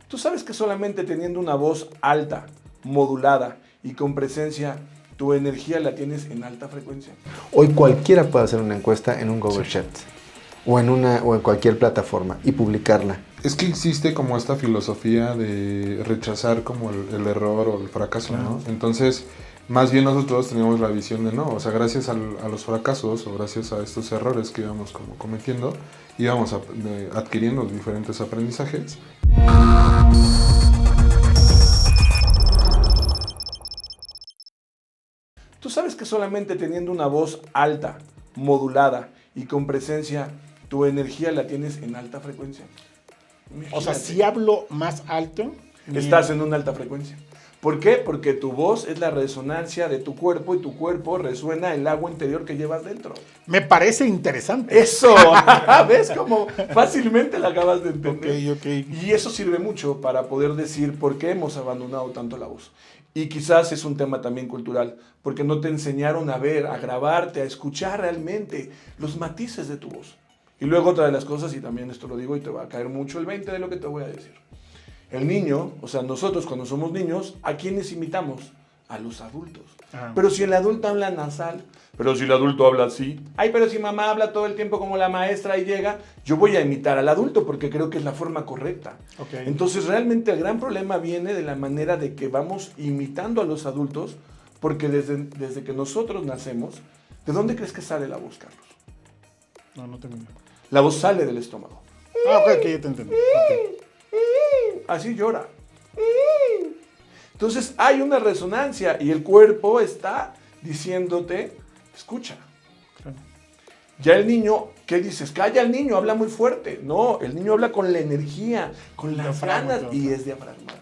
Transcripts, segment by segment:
Tú sabes que solamente teniendo una voz alta, modulada y con presencia, tu energía la tienes en alta frecuencia. Hoy cualquiera puede hacer una encuesta en un Google Chat o en cualquier plataforma y publicarla. Es que existe como esta filosofía de rechazar como el error o el fracaso, ¿no? Entonces, más bien nosotros teníamos la visión de no, o sea, gracias a los fracasos o gracias a estos errores que íbamos como cometiendo, íbamos adquiriendo diferentes aprendizajes. Tú sabes que solamente teniendo una voz alta, modulada y con presencia, tu energía la tienes en alta frecuencia. O sea, Imagínate. si hablo más alto... Estás en una alta frecuencia. ¿Por qué? Porque tu voz es la resonancia de tu cuerpo y tu cuerpo resuena el agua interior que llevas dentro. Me parece interesante. ¡Eso! ¿Ves cómo fácilmente la acabas de entender? Ok. Y eso sirve mucho para poder decir por qué hemos abandonado tanto la voz. Y quizás es un tema también cultural, porque no te enseñaron a ver, a grabarte, a escuchar realmente los matices de tu voz. Y luego otra de las cosas, y también esto lo digo y te va a caer mucho el 20 de lo que te voy a decir. El niño, o sea, nosotros cuando somos niños, ¿a quiénes imitamos? A los adultos. Ah. Pero si el adulto habla nasal, pero si el adulto habla así, ay, pero si mamá habla todo el tiempo como la maestra y llega, yo voy a imitar al adulto porque creo que es la forma correcta. Okay. Entonces realmente el gran problema viene de la manera de que vamos imitando a los adultos, porque desde que nosotros nacemos, ¿de dónde crees que sale la voz, Carlos? No tengo idea. La voz sale del estómago. Ok, ya te entendí. Okay. Así llora. Entonces hay una resonancia y el cuerpo está diciéndote, escucha. Claro. Ya el niño, ¿qué dices? Calla al niño, habla muy fuerte. No, el niño habla con la energía, con las ganas y es diafragmático.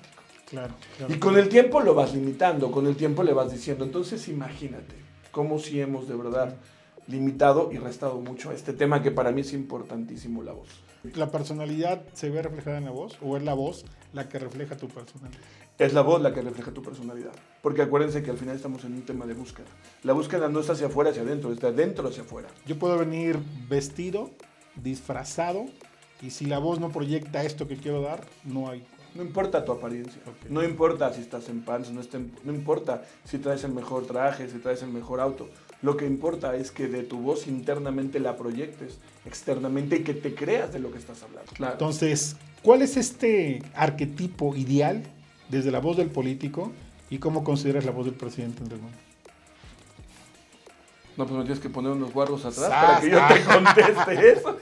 Claro. Y con el tiempo lo vas limitando, con el tiempo le vas diciendo. Entonces imagínate cómo si hemos de verdad limitado y restado mucho a este tema que para mí es importantísimo, la voz. ¿La personalidad se ve reflejada en la voz o es la voz la que refleja tu personalidad? Es la voz la que refleja tu personalidad. Porque acuérdense que al final estamos en un tema de búsqueda. La búsqueda no está hacia afuera, hacia adentro, está de adentro hacia afuera. Yo puedo venir vestido, disfrazado, y si la voz no proyecta esto que quiero dar, no hay. No importa tu apariencia, Okay. no importa si estás en pants, no importa si traes el mejor traje, si traes el mejor auto. Lo que importa es que de tu voz internamente la proyectes externamente y que te creas de lo que estás hablando. Claro. Entonces, ¿cuál es este arquetipo ideal desde la voz del político y cómo consideras la voz del presidente Andrés Manuel? No, pues me tienes que poner unos guarros atrás para que yo te conteste eso.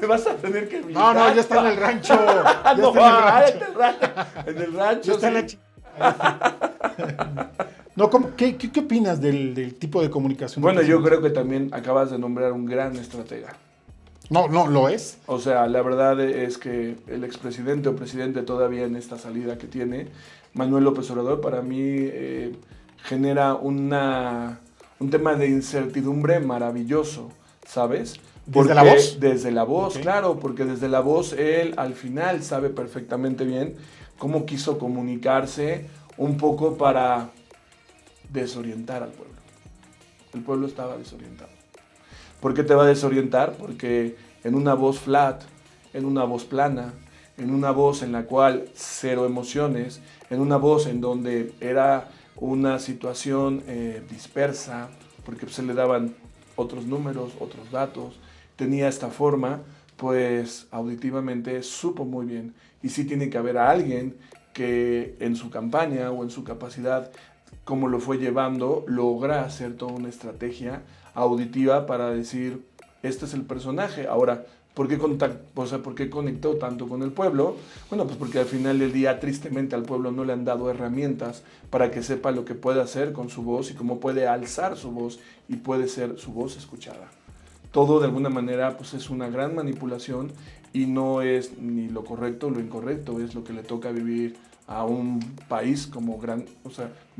Me vas a tener que mirar. No, ya está en el rancho. Ya No, está en el rancho. en el rancho. Ya está en la sí. No, ¿qué opinas del tipo de comunicación? Bueno, yo creo que también acabas de nombrar un gran estratega. No, lo es. O sea, la verdad es que el expresidente o presidente todavía en esta salida que tiene, Manuel López Obrador, para mí genera un tema de incertidumbre maravilloso, ¿sabes? ¿Desde la voz? Desde la voz, Okay. claro, porque desde la voz él al final sabe perfectamente bien cómo quiso comunicarse un poco para desorientar al pueblo. El pueblo estaba desorientado. ¿Por qué te va a desorientar? Porque en una voz flat, en una voz plana, en una voz en la cual cero emociones, en una voz en donde era una situación dispersa, porque se le daban otros números, otros datos, tenía esta forma, pues auditivamente supo muy bien. Y sí tiene que haber a alguien que en su campaña o en su capacidad, como lo fue llevando, logra hacer toda una estrategia auditiva para decir, este es el personaje. Ahora, ¿por qué conectó tanto con el pueblo? Bueno, pues porque al final del día, tristemente, al pueblo no le han dado herramientas para que sepa lo que puede hacer con su voz y cómo puede alzar su voz y puede ser su voz escuchada. Todo de alguna manera pues es una gran manipulación y no es ni lo correcto o lo incorrecto, es lo que le toca vivir a un país como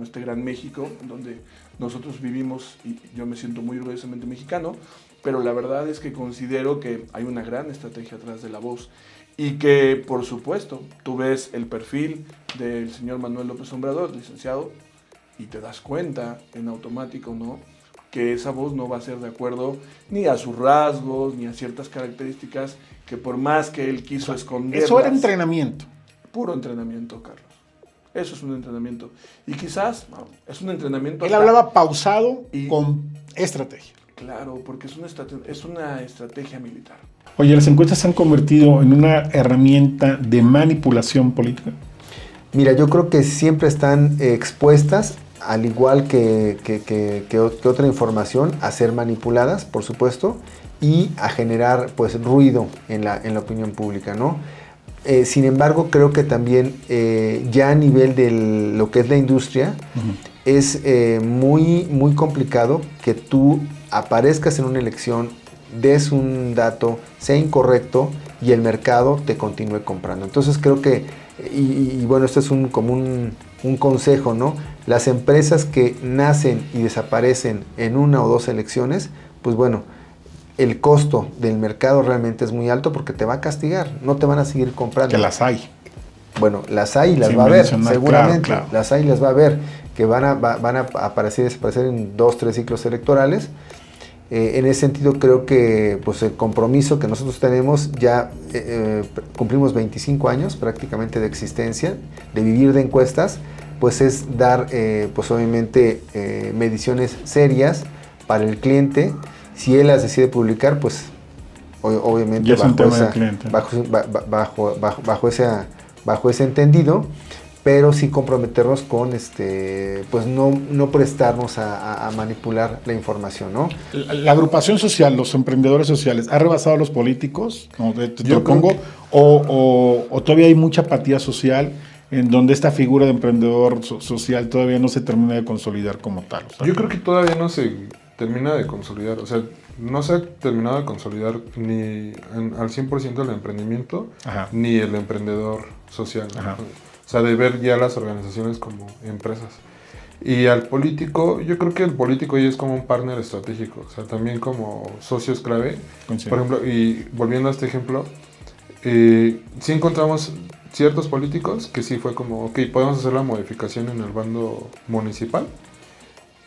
este gran México, donde nosotros vivimos y yo me siento muy orgullosamente mexicano, pero la verdad es que considero que hay una gran estrategia atrás de la voz y que, por supuesto, tú ves el perfil del señor Manuel López Obrador, licenciado, y te das cuenta en automático, ¿no?, que esa voz no va a ser de acuerdo ni a sus rasgos, ni a ciertas características que por más que él quiso esconderlas... Eso era entrenamiento. puro entrenamiento, Carlos. Eso es un entrenamiento. Y quizás es un entrenamiento... Él hablaba pausado y con estrategia. Claro, porque es una estrategia militar. Oye, ¿las encuestas se han convertido en una herramienta de manipulación política? Mira, yo creo que siempre están expuestas, al igual que otra información, a ser manipuladas, por supuesto, y a generar pues ruido en la opinión pública, ¿no? Sin embargo, creo que también ya a nivel de lo que es la industria, es muy, muy complicado que tú aparezcas en una elección, des un dato, sea incorrecto y el mercado te continúe comprando. Entonces creo que, y bueno, esto es como un consejo, ¿no? Las empresas que nacen y desaparecen en una o dos elecciones, pues bueno, el costo del mercado realmente es muy alto porque te va a castigar, no te van a seguir comprando. Que las hay. Bueno, las hay y las Sin va a haber, mencionar, seguramente. claro. Las hay y las va a haber, que van a aparecer y desaparecer en 2, 3 ciclos electorales. En ese sentido creo que pues, el compromiso que nosotros tenemos, ya cumplimos 25 años prácticamente de existencia, de vivir de encuestas, pues es dar pues obviamente mediciones serias para el cliente. Si él las decide publicar, pues obviamente bajo ese entendido, pero sí comprometernos con pues no prestarnos a manipular la información, ¿no? La agrupación social, los emprendedores sociales, ¿ha rebasado a los políticos? ¿No? Te Yo lo pongo. creo O todavía hay mucha apatía social en donde esta figura de emprendedor social todavía no se termina de consolidar como tal. O sea, Yo creo que todavía no se termina de consolidar, o sea, no se ha terminado de consolidar ni al 100% el emprendimiento, Ajá. ni el emprendedor social, ¿no? Ajá. O sea, de ver ya las organizaciones como empresas. Y al político, yo creo que el político ya es como un partner estratégico, o sea, también como socios clave. Coincido. Por ejemplo, y volviendo a este ejemplo, sí encontramos ciertos políticos que sí fue como, ok, podemos hacer la modificación en el bando municipal,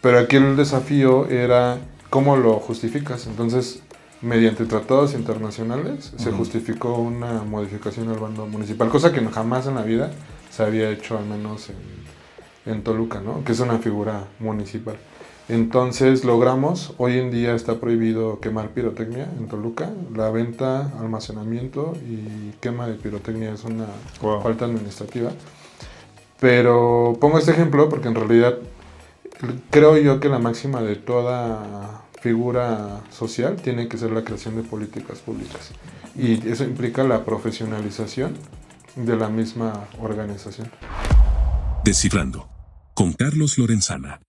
pero aquí el desafío era cómo lo justificas. Entonces, mediante tratados internacionales, se justificó una modificación al bando municipal, cosa que jamás en la vida se había hecho, al menos en Toluca, ¿no? Que es una figura municipal. Entonces logramos, hoy en día está prohibido quemar pirotecnia en Toluca, la venta, almacenamiento y quema de pirotecnia es una falta administrativa. Pero pongo este ejemplo porque en realidad creo yo que la máxima de toda figura social tiene que ser la creación de políticas públicas. Y eso implica la profesionalización de la misma organización. Descifrando con Carlos Lorenzana.